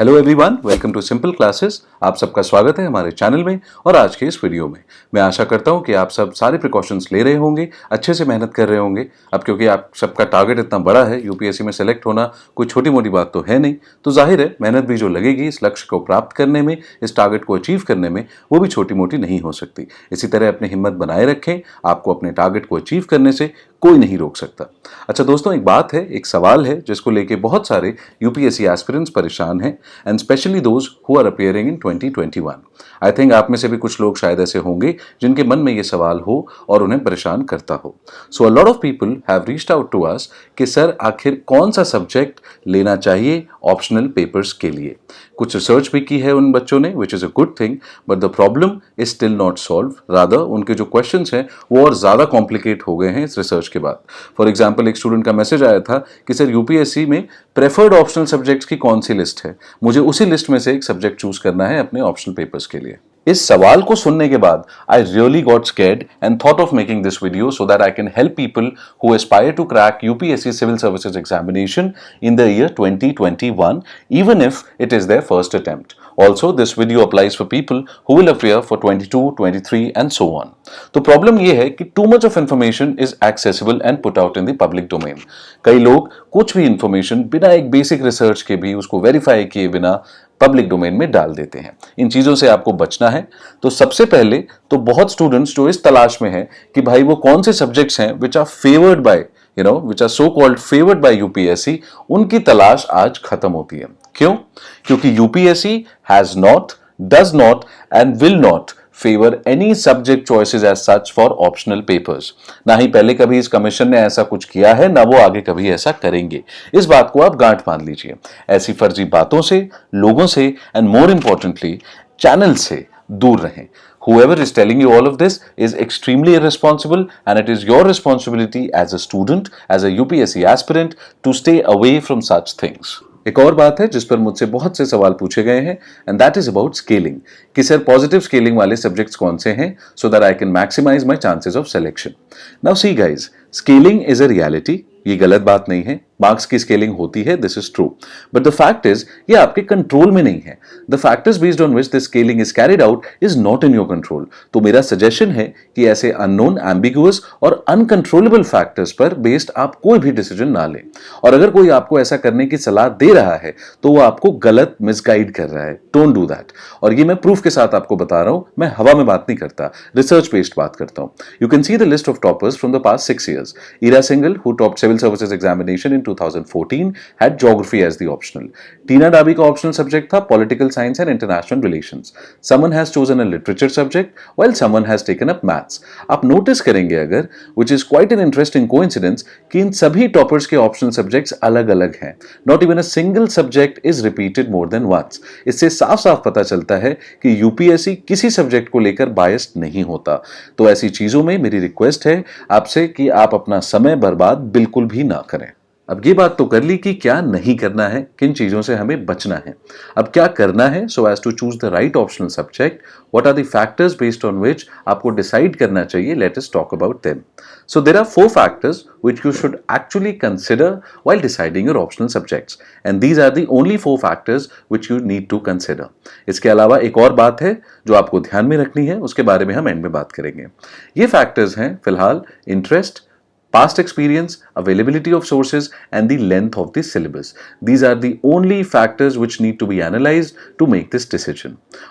Hello everyone, welcome to simple classes. आप सबका स्वागत है हमारे चैनल में। और आज के इस वीडियो में मैं आशा करता हूं कि आप सब सारे प्रिकॉशंस ले रहे होंगे, अच्छे से मेहनत कर रहे होंगे। अब क्योंकि आप सबका टारगेट इतना बड़ा है, यूपीएससी में सेलेक्ट होना कोई छोटी मोटी बात तो है नहीं, तो जाहिर है मेहनत भी जो लगेगी इस लक्ष्य को प्राप्त करने में, इस टारगेट को अचीव करने में, वो भी छोटी मोटी नहीं हो सकती। इसी तरह अपनी हिम्मत बनाए रखें, आपको अपने टारगेट को अचीव करने से कोई नहीं रोक सकता। अच्छा दोस्तों, एक बात है, एक सवाल है जिसको लेके बहुत सारे यूपीएससी एस्पिरेंट्स परेशान हैं, and specially those who are appearing in 2021। I think आप में से भी कुछ लोग शायद ऐसे होंगे जिनके मन में ये सवाल हो और उन्हें परेशान करता हो। So a lot of people have reached out to us कि सर आखिर कौन सा सब्जेक्ट लेना चाहिए ऑप्शनल पेपर्स के लिए। कुछ रिसर्च भी की है उन बच्चों ने, which is a good thing, but the problem is still not solve. Rather उनके जो क्वेश्चंस हैं वो और ज्यादा कॉम्प्लिकेट हो गए हैं इस रिसर्च के बाद। फॉर एग्जाम्पल, एक स्टूडेंट का मैसेज आया था कि सर यूपीएससी में प्रेफर्ड ऑप्शनल सब्जेक्ट्स की कौन सी लिस्ट है, मुझे उसी लिस्ट में से एक सब्जेक्ट चूज करना है अपने ऑप्शनल पेपर्स के लिए। इस सवाल को सुनने के बाद I really got scared and thought of making this video so that I can help people who aspire to crack UPSC civil services examination in the year 2021, even if it is their first attempt. Also, this video applies for people who will appear for 22, 23 and so on. तो problem ये है कि too much of information is accessible and put out in the public domain. कई लोग कुछ भी information बिना एक बेसिक रिसर्च के भी, उसको वेरीफाई किए बिना पब्लिक डोमेन में डाल देते हैं। इन चीजों से आपको बचना है। तो सबसे पहले तो बहुत स्टूडेंट्स जो इस तलाश में हैं कि भाई वो कौन से सब्जेक्ट्स हैं which are favoured by which are so called favored by UPSC, उनकी तलाश आज खत्म होती है। क्यों? क्योंकि UPSC has not, does not and will not favor any subject choices as such for optional papers. ना ही पहले कभी इस कमीशन ने ऐसा कुछ किया है, ना वो आगे कभी ऐसा करेंगे। इस बात को आप गांठ बांध लीजिए। ऐसी फर्जी बातों से, लोगों से एंड मोर इंपॉर्टेंटली चैनल से दूर रहें। Whoever is telling you all of this is extremely irresponsible, and it is your responsibility as a student, as a UPSC aspirant, to stay away from such things. एक और बात है जिस पर मुझसे बहुत से सवाल पूछे गए हैं, and that is about scaling, कि सर पॉजिटिव स्केलिंग वाले सब्जेक्ट्स कौन से हैं so that I can maximise my chances of selection. Now see guys, scaling is a reality, ये गलत बात नहीं है। मार्क्स की स्केलिंग होती है, this is true, but the fact is ये आपके कंट्रोल में नहीं है। The factors based on which the scaling is carried out is not in your control. तो मेरा सजेशन है कि ऐसे अननोन, एम्बिगुअस और अनकंट्रोलेबल फैक्टर्स पर बेस्ड आप कोई भी डिसीजन ना लें। और अगर कोई आपको ऐसा करने की सलाह दे रहा है तो वो आपको गलत मिसगाइड कर रहा है। Don't do that. और ये मैं प्रूफ के साथ आपको बता रहा हूं, मैं हवा में बात नहीं करता, रिसर्च बेस्ड बात करता हूं। You can see the list of toppers from the past 6 years. Ira Singhal, who topped civil services examination in 2014, had geography as the optional. Tina Dabi का optional subject था political science and international relations. Someone has chosen a literature subject while someone has taken up maths. आप notice करेंगे अगर, which is quite an interesting coincidence, कि इन सभी toppers के optional subjects अलग-अलग हैं. Not even a single subject is repeated more than once. इससे साफ-साफ पता चलता है कि यूपीएससी किसी सब्जेक्ट को लेकर biased नहीं होता। तो ऐसी चीजों में मेरी रिक्वेस्ट है आपसे कि आप अपना समय बर्बाद बिल्कुल भी ना करें। अब ये बात तो कर ली कि क्या नहीं करना है, किन चीजों से हमें बचना है। अब क्या करना है so as to choose the right optional subject, what are the factors based on which आपको डिसाइड करना चाहिए। Let us talk about them. So there are 4 factors which you should actually consider while deciding your optional subjects, and these are the only 4 factors which you need to consider. इसके अलावा एक और बात है जो आपको ध्यान में रखनी है, उसके बारे में हम एंड में बात करेंगे। ये फैक्टर्स हैं फिलहाल interest, past experience, availability of sources, and the length of the syllabus. These are the only factors which need to be analyzed to make this decision.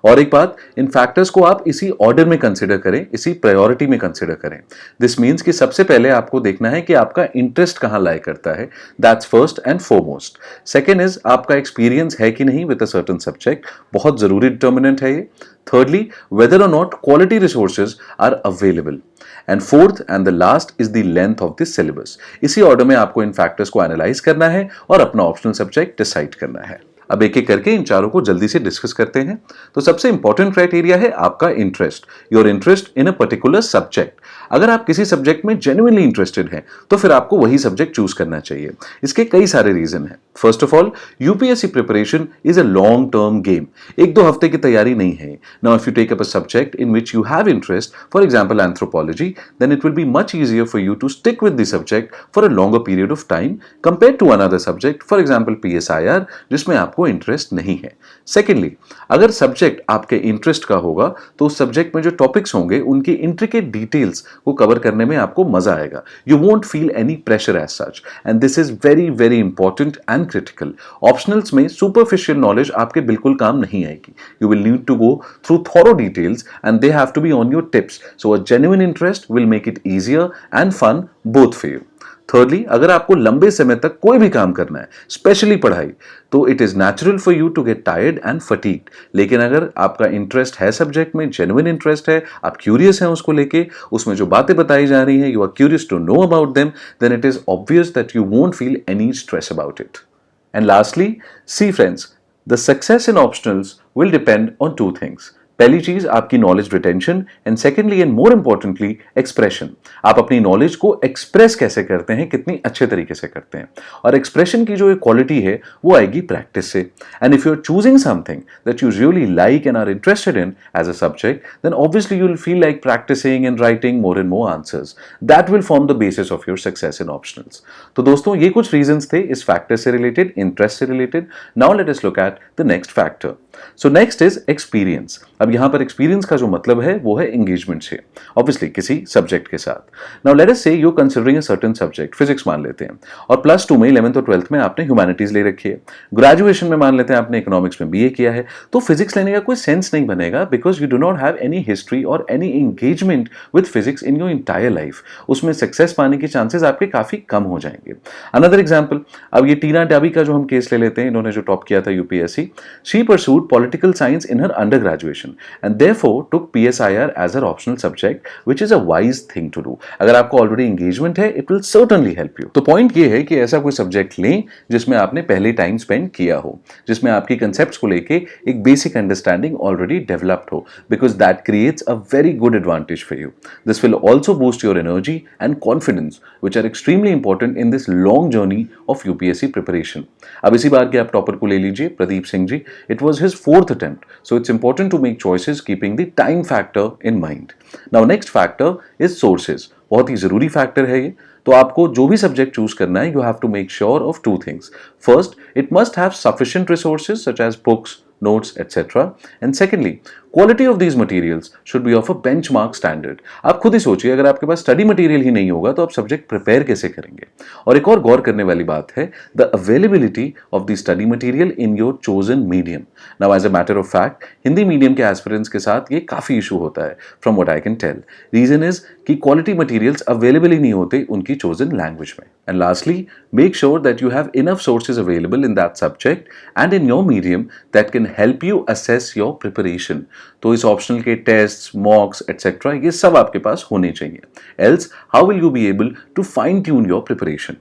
और एक बात, इन फैक्टर्स को आप इसी ऑर्डर में कंसिडर करें, इसी प्रायोरिटी में कंसिडर करें। दिस मीन्स कि सबसे पहले आपको देखना है कि आपका इंटरेस्ट कहाँ लाई करता है, that's first and foremost. Second is आपका एक्सपीरियंस है कि नहीं विद अ सर्टेन सब्जेक्ट, बहुत जरूरी डिटर्मिनेंट है ये। Thirdly, whether or not quality resources are available. And fourth and the last is the length of the syllabus. इसी order में आपको इन फैक्टर्स को एनालाइज करना है और अपना ऑप्शनल सब्जेक्ट डिसाइड करना है। अब एक एक करके इन चारों को जल्दी से डिस्कस करते हैं। तो सबसे इंपॉर्टेंट क्राइटेरिया है आपका interest, your interest in a particular subject. अगर आप किसी सब्जेक्ट में जेन्युइनली इंटरेस्टेड हैं तो फिर आपको वही सब्जेक्ट चूज करना चाहिए। इसके कई सारे रीजन हैं। First of all, UPSC preparation is a long term game. एक दो हफ्ते की तैयारी नहीं है. Now if you take up a subject in which you have interest, for example anthropology, then it will be much easier for you to stick with the subject for a longer period of time compare to another subject, for example PSIR, जिसमें आपको interest नहीं है. Secondly, अगर subject आपके interest का होगा तो उस सब्जेक्ट में जो टॉपिक्स होंगे उनकी इंट्रिकेट डिटेल्स को कवर करने में आपको मजा आएगा. You won't feel any pressure as such, and this is very very important and critical. Optionals में सुपरफिशियल नॉलेज आपके बिल्कुल काम नहीं आएगी. You will need to go through thorough details and they have to be on your tips. So a genuine interest will make it easier and fun both for you. Thirdly, अगर आपको लंबे समय तक कोई भी काम करना है, स्पेशली पढ़ाई, तो it is natural for you to get tired and fatigued. लेकिन अगर आपका इंटरेस्ट है सब्जेक्ट में, जेन्युइन इंटरेस्ट है, आप क्यूरियस हैं उसको लेके, उसमें जो बातें बताई जा रही हैं, you are curious to know about them, then it is obvious that you won't feel any stress about it. And lastly, see friends, the success in optionals will depend on two things. पहली चीज आपकी knowledge retention, and secondly and more importantly expression. आप अपनी knowledge को express कैसे करते हैं, कितनी अच्छे तरीके से करते हैं. और एक्सप्रेशन की जो एक क्वालिटी है वो आएगी प्रैक्टिस से. And if you are choosing something that you really like and are interested in as a subject, then obviously you will feel like practising and writing more and more answers. That will form the basis of your success in optionals. तो दोस्तों, ये कुछ reasons थे इस factor से related, interest से related. Now let us look at the next factor. So next is experience. अब यहां पर एक्सपीरियंस का जो मतलब है वो है एंगेजमेंट से, ऑब्वियसली किसी सब्जेक्ट के साथ. नाउ लेट अस से you considering a certain subject, physics मान लेते हैं, और प्लस टू में 11th और 12th में आपने ह्यूमैनिटीज ले रखी है. ग्रेजुएशन में मान लेते हैं आपने इकोनॉमिक्स में बीए किया है. तो फिजिक्स लेने का कोई सेंस नहीं बनेगा, because you do not have any history और any engagement with physics in your entire life. उसमें सक्सेस पाने की चांसेस आपके काफी कम हो जाएंगे. अनदर एग्जाम्पल, अब ये टीना डाबी का जो हम केस ले लेते हैं, इन्होंने जो टॉप किया था UPSC, she pursued political science in her undergraduation and therefore took PSIR as her optional subject, which is a wise thing to do. अगर आपको ऑलरेडी एंगेजमेंट है, it will certainly help you. तो point ये है कि ऐसा कोई subject लें जिसमें आपने पहले टाइम स्पेंड किया हो, जिसमें आपकी कंसेप्ट्स को लेके एक बेसिक अंडरस्टैंडिंग ऑलरेडी डेवलप्ड हो, because that creates a very good advantage for you. This will also boost your energy and confidence, which are extremely important in this long journey of UPSC preparation. अब इसी बार के आप topper को ले लीजिए, Pradeep Singh ji. It was his fourth attempt, so it's important to make choices keeping the time factor in mind. Now next factor is sources. बहुत ही जरूरी फैक्टर है ये. तो आपको जो भी सब्जेक्ट चूज करना है, you have to make sure of two things. First, it must have sufficient resources such as books, notes, etc. And secondly, quality of these materials should be of a benchmark standard. आप खुद ही सोचिए, अगर आपके पास study material ही नहीं होगा तो आप subject prepare कैसे करेंगे. और एक और गौर करने वाली बात है, the availability of the study material in your chosen medium. Now as a matter of fact, Hindi medium के एस्पिरेंट्स के साथ ये काफी इशू होता है, from what I can tell. Reason is कि क्वालिटी मटेरियल्स अवेलेबल ही नहीं होते उनकी चोजन लैंग्वेज में. And lastly, make sure that you have enough sources available in that subject and in your medium that can help you assess your preparation. तो इस optional के टेस्ट, मॉक्स एटसेट्रा, ये सब आपके पास होने चाहिए. Else how will you be able to fine tune your preparation.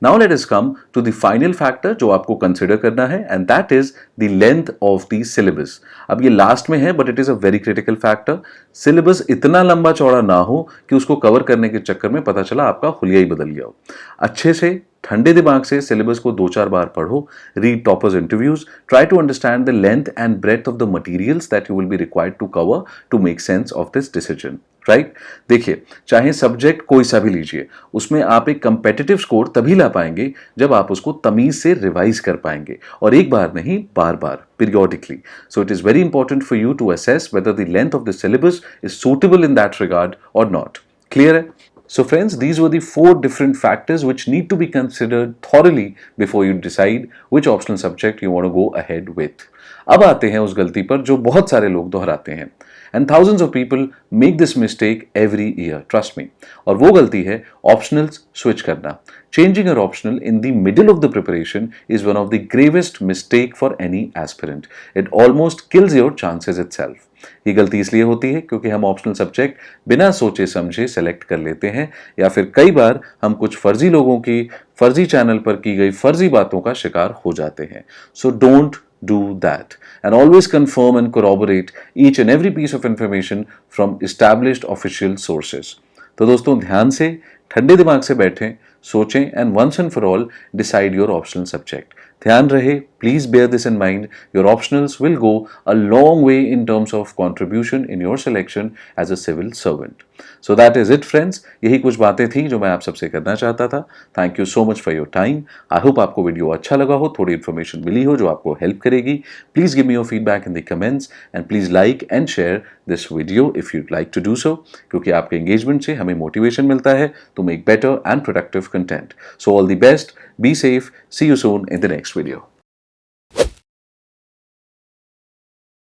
Now let us come to the final factor जो आपको कंसिडर करना है, and that is the length of the syllabus. अब ये लास्ट में है, but it is a very critical factor. Syllabus इतना लंबा चौड़ा ना हो कि उसको कवर करने के चक्कर में पता चला आपका हुलिया ही बदल गया हो. अच्छे से ठंडे दिमाग से सिलेबस को 2-4 बार पढ़ो, read toppers interviews, try to understand the length and breadth of the materials that you will be required to cover to make sense of this decision. Right, देखिए, चाहे सब्जेक्ट कोई सा भी लीजिए, उसमें आप एक कंपेटिटिव स्कोर तभी ला पाएंगे जब आप उसको तमीज से रिवाइज कर पाएंगे, और एक बार नहीं, बार बार, periodically. So it is very important for you to assess whether the length of the syllabus is suitable in that regard or not. Clear hai? So friends, these were the 4 different factors which need to be considered thoroughly before you decide which optional subject you want to go ahead with. अब आते हैं उस गलती पर जो बहुत सारे लोग दोहराते हैं, and thousands of people make this mistake every year, trust me. और वो गलती है optionals switch करना. Changing your optional in the middle of the preparation is one of the gravest mistake for any aspirant. It almost kills your chances itself. ये गलती इसलिए होती है क्योंकि हम ऑप्शनल सब्जेक्ट बिना सोचे समझे सेलेक्ट कर लेते हैं, या फिर कई बार हम कुछ फर्जी लोगों की फर्जी चैनल पर की गई फर्जी बातों का शिकार हो जाते हैं. So don't do that, and always confirm and corroborate each and every piece of information from established official sources. तो दोस्तों, ध्यान से ठंडे दिमाग से बैठें, सोचें, and once and for all decide your optional subject. ध्यान रहे, please bear this in mind, your optionals will go a long way in terms of contribution in your selection as a civil servant. So that is it friends, यही कुछ बातें थी जो मैं आप सबसे करना चाहता था. Thank you so much for your time. I hope आपको वीडियो अच्छा लगा हो, थोड़ी इन्फॉर्मेशन मिली हो जो आपको हेल्प करेगी. Please give me your feedback in the comments and please like and share this video if you'd like to do so, क्योंकि आपके engagement से हमें motivation मिलता है to make better and productive content. So all the best, be safe, see you soon in the next video.